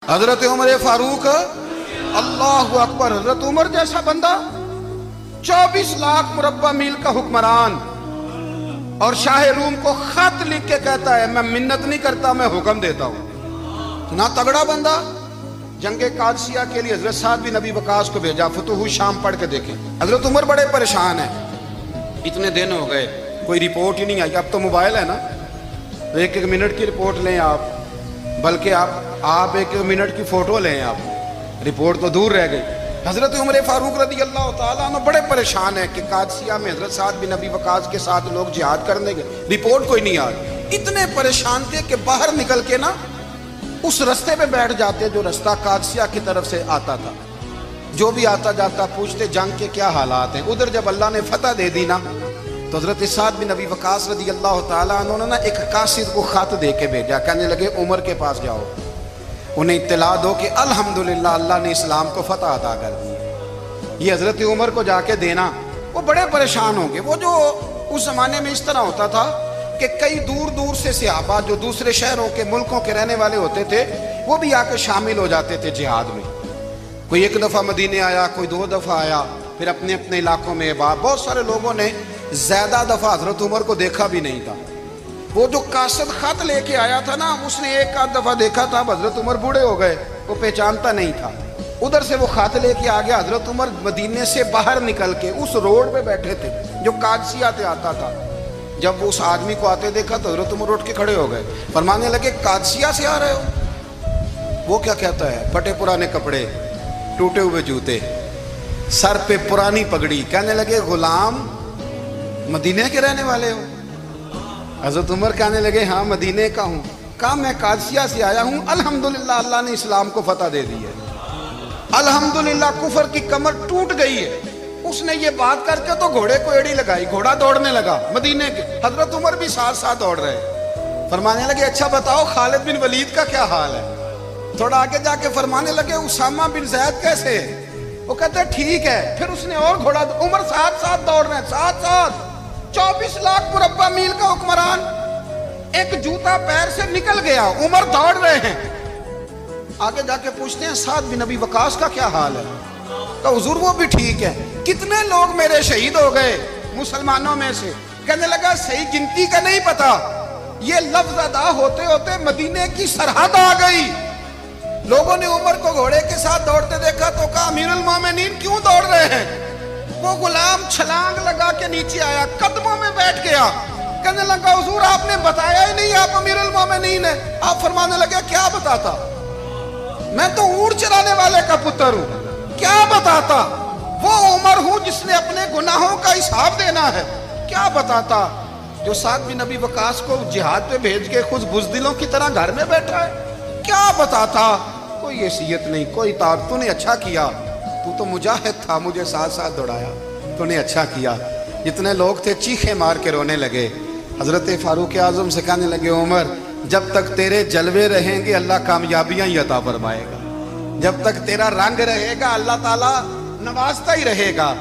حضرت عمر فاروق اللہ اکبر، حضرت عمر جیسا بندہ 24 لاکھ مربع میل کا حکمران، اور شاہ روم کو خط لکھ کے کہتا ہے میں منت نہیں کرتا، میں حکم دیتا ہوں۔ اتنا تگڑا بندہ جنگ قادسیہ کے لیے حضرت سعد بن ابی وقاص کو بھیجا، فتوح شام پڑھ کے دیکھیں۔ حضرت عمر بڑے پریشان ہیں، اتنے دن ہو گئے کوئی رپورٹ ہی نہیں آئی۔ اب تو موبائل ہے نا، ایک منٹ کی رپورٹ لیں آپ، بلکہ آپ ایک منٹ کی فوٹو لیں، آپ رپورٹ تو دور رہ گئی۔ حضرت عمر فاروق رضی اللہ تعالیٰ عنہ بڑے پریشان ہیں کہ قادسیہ میں حضرت سعد بن ابی وقاص کے ساتھ لوگ جہاد کرنے گئے، رپورٹ کوئی نہیں آ رہی۔ اتنے پریشان تھے کہ باہر نکل کے نا اس رستے پہ بیٹھ جاتے جو رستہ قادسیہ کی طرف سے آتا تھا، جو بھی آتا جاتا پوچھتے جنگ کے کیا حالات ہیں۔ ادھر جب اللہ نے فتح دے دی نا تو حضرت سعد بن ابی وقاص رضی اللہ تعالیٰ عنہ نے ایک قاصد کو خط دے کے بھیجا، کہنے لگے عمر کے پاس جاؤ، انہیں اطلاع دو کہ الحمدللہ اللہ نے اسلام کو فتح عطا کر دی۔ یہ حضرت عمر کو جا کے دینا، وہ بڑے پریشان ہوں گے۔ وہ جو اس زمانے میں اس طرح ہوتا تھا کہ کئی دور دور سے صحابہ جو دوسرے شہروں کے ملکوں کے رہنے والے ہوتے تھے وہ بھی آ کے شامل ہو جاتے تھے جہاد میں۔ کوئی ایک دفعہ مدینے آیا، کوئی 2 دفعہ آیا، پھر اپنے اپنے علاقوں میں۔ بہت سارے لوگوں نے زیادہ دفعہ حضرت عمر کو دیکھا بھی نہیں تھا۔ وہ جو قاصد خط لے کے آیا تھا نا، اس نے ایک آدھ دفعہ دیکھا تھا، حضرت عمر بوڑھے ہو گئے، وہ پہچانتا نہیں تھا۔ ادھر سے وہ خط لے کے آ گیا۔ حضرت عمر مدینے سے باہر نکل کے اس روڈ پہ بیٹھے تھے جو قادسیہ سے آتا تھا۔ جب وہ اس آدمی کو آتے دیکھا تو حضرت عمر اٹھ کے کھڑے ہو گئے، فرمانے لگے قادسیہ سے آ رہے ہو؟ وہ کیا کہتا ہے؟ پھٹے پرانے کپڑے، ٹوٹے ہوئے جوتے، سر پہ پرانی پگڑی، کہنے لگے غلام مدینے کے رہنے والے ہو؟ حضرت عمر کہنے لگے ہاں مدینے کا ہوں۔ کہا میں قادسیہ سے آیا ہوں، الحمدللہ اللہ نے اسلام کو فتح دے دی ہے، الحمدللہ کفر کی کمر ٹوٹ گئی ہے۔ اس نے یہ بات کر کے تو گھوڑے کو ایڑی لگائی، گھوڑا دوڑنے لگا مدینے کے، حضرت عمر بھی ساتھ ساتھ دوڑ رہے۔ فرمانے لگے اچھا بتاؤ خالد بن ولید کا کیا حال ہے؟ تھوڑا آگے جا کے فرمانے لگے اسامہ بن زید کیسے ہے؟ وہ کہتے ہیں ٹھیک ہے۔ پھر اس نے اور گھوڑا، عمر ساتھ ساتھ دوڑ رہے ہیں، ساتھ ساتھ 24 لاکھ مربع میل کا حکمران، ایک جوتا پیر سے نکل گیا، عمر دوڑ رہے ہیں۔ آگے جا کے پوچھتے ہیں سعد بن ابی وقاص کا کیا حال ہے؟ کہ حضور وہ بھی ٹھیک ہے۔ کتنے لوگ میرے شہید ہو گئے مسلمانوں میں سے؟ کہنے لگا صحیح گنتی کا نہیں پتا، یہ لفظ ادا ہوتے ہوتے مدینے کی سرحد آ گئی۔ لوگوں نے عمر کو گھوڑے کے ساتھ دوڑتے دیکھا تو کہا امیر المومنین کیوں دوڑ رہے ہیں؟ وہ غلام چھلانگ لگا کے نیچے آیا، قدموں میں بیٹھ گیا، کہنے لگا حضور آپ نے بتایا ہی نہیں آپ امیر المومنین ہیں۔ آپ فرمانے لگے کیا بتاتا؟ میں تو اونٹ چرانے والے کا پتر ہوں، کیا بتاتا؟ وہ عمر ہوں جس نے اپنے گناہوں کا حساب دینا ہے، کیا بتاتا؟ جو سعد بن ابی وقاص کو جہاد پہ بھیج کے خود بزدلوں کی طرح گھر میں بیٹھا ہے، کیا بتاتا؟ کوئی حیثیت نہیں، کوئی تار۔ تو نے اچھا کیا، تو مجاہد تھا، مجھے ساتھ ساتھ دوڑایا، تو نے اچھا کیا۔ جتنے لوگ تھے چیخے مار کے رونے لگے۔ حضرت فاروق اعظم سے کہنے لگے عمر جب تک تیرے جلوے رہیں گے اللہ کامیابیاں ہی عطا فرمائے گا، جب تک تیرا رنگ رہے گا اللہ تعالیٰ نوازتا ہی رہے گا۔